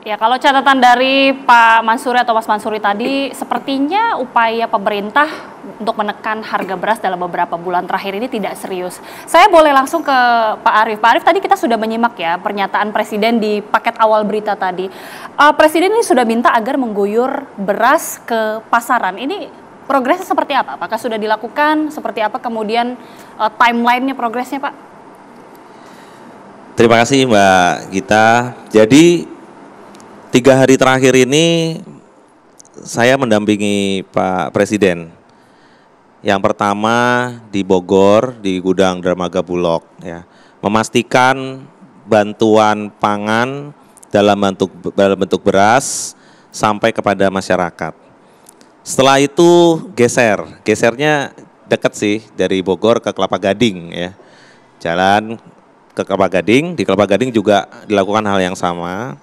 Ya, kalau catatan dari Pak Mansuri atau Mas Mansuri tadi, sepertinya upaya pemerintah untuk menekan harga beras dalam beberapa bulan terakhir ini tidak serius. Saya boleh langsung ke Pak Arief. Pak Arief, tadi kita sudah menyimak ya pernyataan Presiden di paket awal berita tadi. Presiden ini sudah minta agar mengguyur beras ke pasaran. Ini progresnya seperti apa? Apakah sudah dilakukan? Seperti apa kemudian timeline-nya progresnya, Pak? Terima kasih Mbak Gita. Jadi 3 hari terakhir ini saya mendampingi Pak Presiden. Yang pertama di Bogor, di gudang Dermaga Bulog, ya, memastikan bantuan pangan dalam bentuk beras sampai kepada masyarakat. Setelah itu gesernya dekat sih dari Bogor ke Kelapa Gading, ya, jalan ke Kelapa Gading. Di Kelapa Gading juga dilakukan hal yang sama.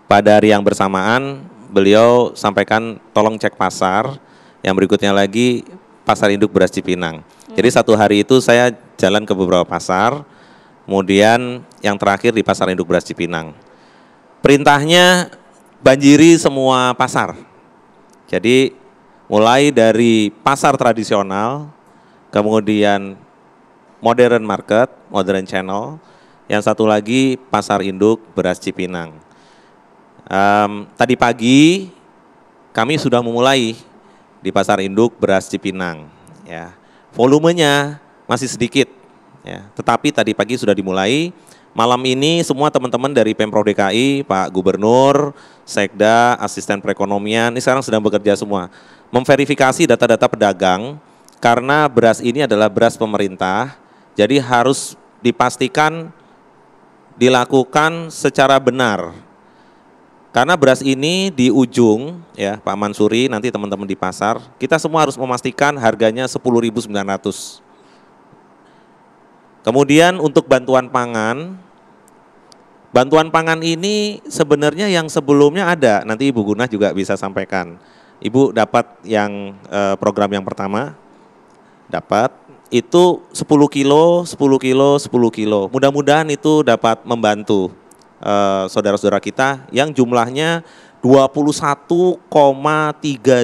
Pada hari yang bersamaan, beliau sampaikan tolong cek pasar, yang berikutnya lagi pasar induk beras Cipinang. Jadi satu hari itu saya jalan ke beberapa pasar, kemudian yang terakhir di pasar induk beras Cipinang. Perintahnya banjiri semua pasar. Jadi mulai dari pasar tradisional, kemudian modern market, modern channel, yang satu lagi pasar induk beras Cipinang. Tadi pagi kami sudah memulai di pasar induk beras Cipinang, ya. Volumenya masih sedikit, ya, tetapi tadi pagi sudah dimulai. Malam ini semua teman-teman dari Pemprov DKI, Pak Gubernur, Sekda, Asisten Perekonomian, ini sekarang sedang bekerja semua memverifikasi data-data pedagang, karena beras ini adalah beras pemerintah, jadi harus dipastikan dilakukan secara benar. Karena beras ini di ujung, ya Pak Mansuri, nanti teman-teman di pasar, kita semua harus memastikan harganya 10.900. Kemudian untuk bantuan pangan ini sebenarnya yang sebelumnya ada, nanti Ibu Gunah juga bisa sampaikan. Ibu dapat yang program yang pertama, dapat itu 10 kilo, 10 kilo, 10 kilo. Mudah-mudahan itu dapat membantu saudara-saudara kita yang jumlahnya 21,3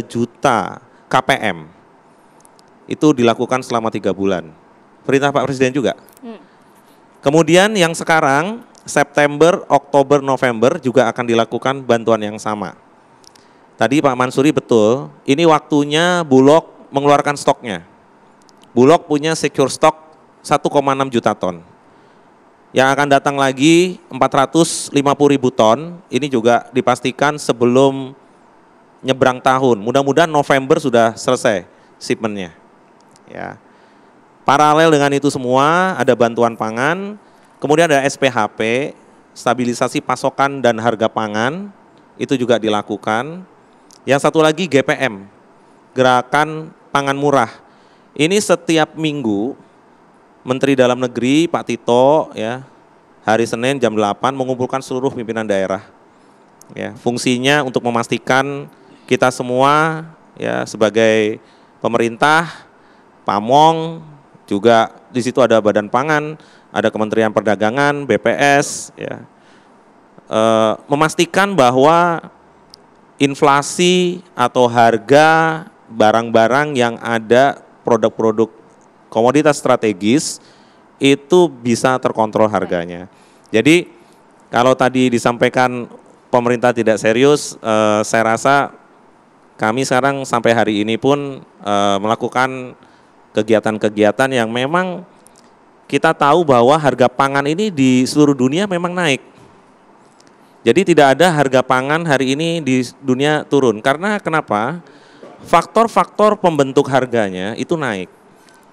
juta KPM. Itu dilakukan selama 3 bulan. Perintah Pak Presiden juga. Kemudian yang sekarang September, Oktober, November juga akan dilakukan bantuan yang sama. Tadi Pak Mansuri betul, ini waktunya Bulog mengeluarkan stoknya. Bulog punya secure stok 1,6 juta ton. Yang akan datang lagi 450.000 ton, ini juga dipastikan sebelum nyebrang tahun. Mudah-mudahan November sudah selesai shipmentnya. Ya. Paralel dengan itu semua ada bantuan pangan, kemudian ada SPHP, stabilisasi pasokan dan harga pangan, itu juga dilakukan. Yang satu lagi GPM, Gerakan Pangan Murah. Ini setiap minggu Menteri Dalam Negeri Pak Tito, ya, hari Senin jam 8 mengumpulkan seluruh pimpinan daerah. Ya, fungsinya untuk memastikan kita semua, ya, sebagai pemerintah, Pamong, juga di situ ada Badan Pangan, ada Kementerian Perdagangan, BPS, ya, memastikan bahwa inflasi atau harga barang-barang yang ada, produk-produk komoditas strategis itu bisa terkontrol harganya. Jadi kalau tadi disampaikan pemerintah tidak serius, saya rasa kami sekarang sampai hari ini pun melakukan kegiatan-kegiatan yang memang kita tahu bahwa harga pangan ini di seluruh dunia memang naik. Jadi tidak ada harga pangan hari ini di dunia turun. Karena kenapa? Faktor-faktor pembentuk harganya itu naik.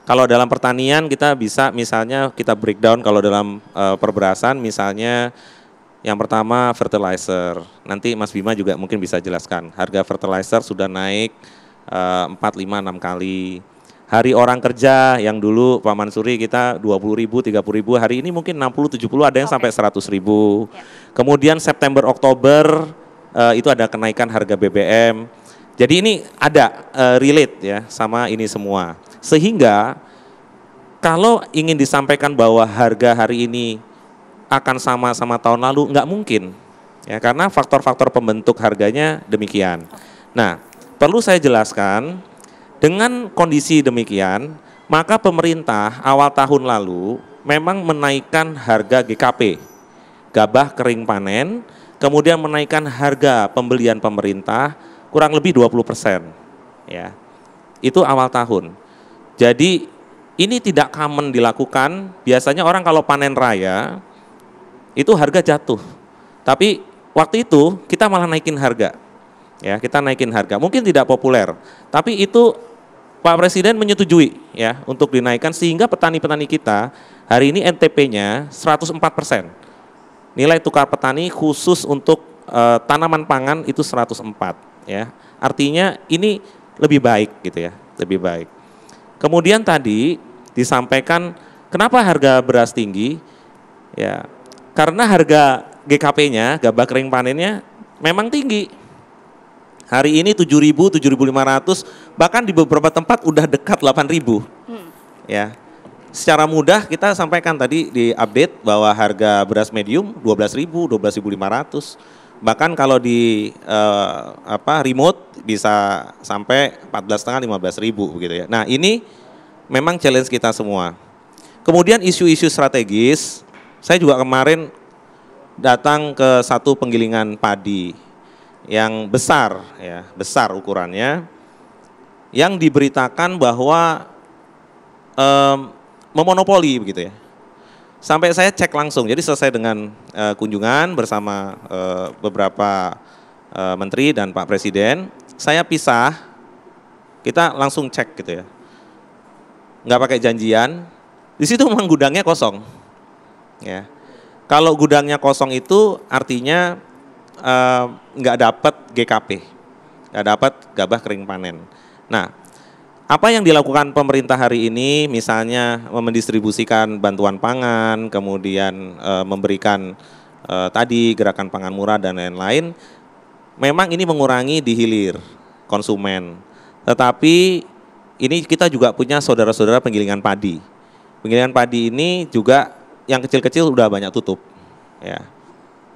Kalau dalam pertanian kita bisa misalnya kita breakdown, kalau dalam perberasan misalnya yang pertama fertilizer. Nanti Mas Bima juga mungkin bisa jelaskan. Harga fertilizer sudah naik 4, 5, 6 kali. Hari orang kerja yang dulu Pak Mansuri kita 20.000, 30.000, hari ini mungkin 60, 70, ada yang sampai 100.000. Kemudian September, Oktober itu ada kenaikan harga BBM. Jadi ini ada relate ya sama ini semua. Sehingga kalau ingin disampaikan bahwa harga hari ini akan sama-sama tahun lalu, nggak mungkin. Ya, karena faktor-faktor pembentuk harganya demikian. Nah, perlu saya jelaskan, dengan kondisi demikian, maka pemerintah awal tahun lalu memang menaikkan harga GKP, gabah kering panen, kemudian menaikkan harga pembelian pemerintah kurang lebih 20%. Ya. Itu awal tahun. Jadi ini tidak common dilakukan, biasanya orang kalau panen raya itu harga jatuh. Tapi waktu itu kita malah naikin harga. Ya, kita naikin harga. Mungkin tidak populer, tapi itu Pak Presiden menyetujui ya untuk dinaikkan sehingga petani-petani kita hari ini NTP-nya 104%. Nilai tukar petani khusus untuk tanaman pangan itu 104 ya. Artinya ini lebih baik gitu ya, lebih baik. Kemudian tadi disampaikan kenapa harga beras tinggi? Ya, karena harga GKP-nya, gabah kering panennya memang tinggi. Hari ini 7.000, 7.500, bahkan di beberapa tempat udah dekat 8.000. Ya. Secara mudah kita sampaikan tadi di update bahwa harga beras medium 12.000, 12.500. Bahkan kalau di remote bisa sampai 14.500, 15.000 begitu ya. Nah, ini memang challenge kita semua. Kemudian isu-isu strategis, saya juga kemarin datang ke satu penggilingan padi yang besar ya, besar ukurannya, yang diberitakan bahwa memonopoli begitu ya. Sampai saya cek langsung, jadi selesai dengan kunjungan bersama beberapa menteri dan Pak Presiden, saya pisah, kita langsung cek gitu ya. Nggak pakai janjian, di situ memang gudangnya kosong. Ya. Kalau gudangnya kosong itu artinya nggak dapat GKP, nggak dapat gabah kering panen. Nah, apa yang dilakukan pemerintah hari ini, misalnya mendistribusikan bantuan pangan, kemudian memberikan tadi gerakan pangan murah dan lain-lain, memang ini mengurangi di hilir konsumen. Tetapi ini kita juga punya saudara-saudara penggilingan padi. Penggilingan padi ini juga yang kecil-kecil udah banyak tutup, ya,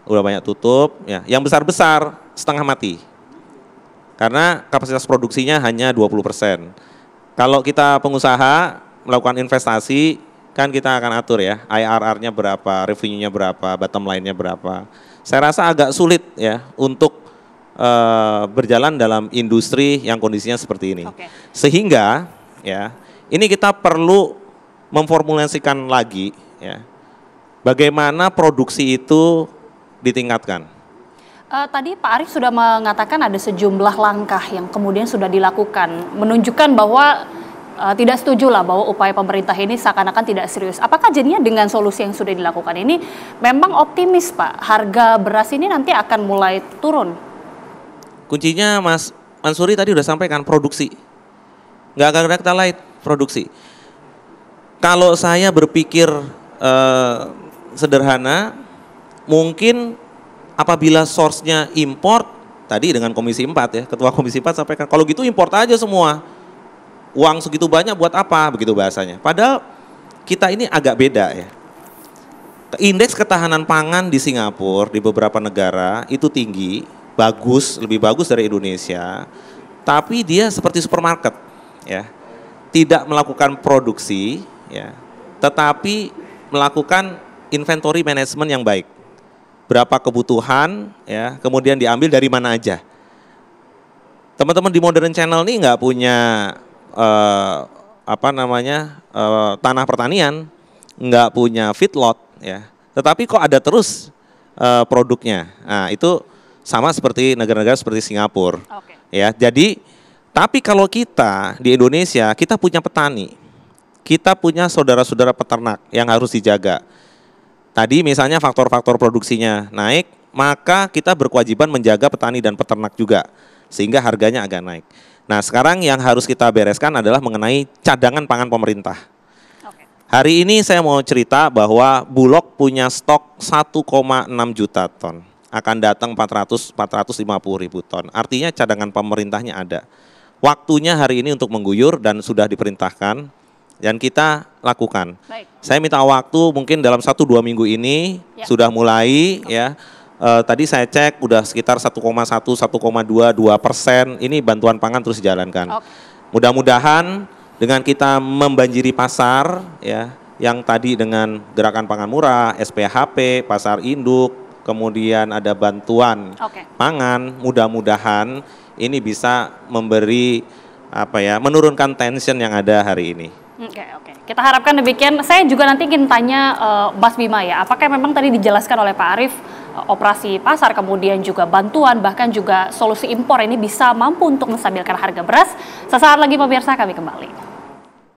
udah banyak tutup. Ya, yang besar-besar setengah mati, karena kapasitas produksinya hanya 20%. Kalau kita pengusaha melakukan investasi, kan kita akan atur ya, IRR-nya berapa, revenue-nya berapa, bottom line-nya berapa. Saya rasa agak sulit ya untuk berjalan dalam industri yang kondisinya seperti ini. Sehingga ya, ini kita perlu memformulasikan lagi ya, bagaimana produksi itu ditingkatkan. Tadi Pak Arief sudah mengatakan ada sejumlah langkah yang kemudian sudah dilakukan, menunjukkan bahwa tidak setuju lah bahwa upaya pemerintah ini seakan-akan tidak serius. Apakah jadinya dengan solusi yang sudah dilakukan ini memang optimis Pak, harga beras ini nanti akan mulai turun? Kuncinya Mas Mansuri tadi udah sampaikan, produksi. Nggak akan ada kata lain, produksi. Kalau saya berpikir sederhana, mungkin apabila source-nya import, tadi dengan Komisi 4 ya, Ketua Komisi 4 sampaikan, kalau gitu import aja semua. Uang segitu banyak buat apa, begitu bahasanya. Padahal kita ini agak beda ya. Indeks ketahanan pangan di Singapura, di beberapa negara itu tinggi, bagus, lebih bagus dari Indonesia. Tapi dia seperti supermarket ya. Tidak melakukan produksi ya, tetapi melakukan inventory management yang baik. Berapa kebutuhan ya, kemudian diambil dari mana aja. Teman-teman di Modern Channel ini nggak punya tanah pertanian, nggak punya feedlot ya, tetapi kok ada terus produknya. Nah, itu sama seperti negara-negara seperti Singapura. Ya, jadi tapi kalau kita di Indonesia, kita punya petani, kita punya saudara-saudara peternak yang harus dijaga. Tadi misalnya faktor-faktor produksinya naik, maka kita berkewajiban menjaga petani dan peternak juga, sehingga harganya agak naik. Nah, sekarang yang harus kita bereskan adalah mengenai cadangan pangan pemerintah. Hari ini saya mau cerita bahwa Bulog punya stok 1,6 juta ton. Akan datang 450 ribu ton. Artinya cadangan pemerintahnya ada. Waktunya hari ini untuk mengguyur dan sudah diperintahkan dan kita lakukan. Baik. Saya minta waktu mungkin dalam 1-2 minggu ini sudah mulai ya tadi saya cek udah sekitar 1,1, 1,2% ini bantuan pangan terus dijalankan. Mudah-mudahan dengan kita membanjiri pasar ya, yang tadi dengan gerakan pangan murah, SPHP, pasar induk, kemudian ada bantuan pangan, mudah-mudahan ini bisa memberi menurunkan tension yang ada hari ini. Oke. Kita harapkan demikian. Saya juga nanti ingin tanya Mas Bima ya, apakah memang tadi dijelaskan oleh Pak Arief operasi pasar, kemudian juga bantuan, bahkan juga solusi impor ini bisa mampu untuk menstabilkan harga beras? Sesaat lagi pemirsa, kami kembali.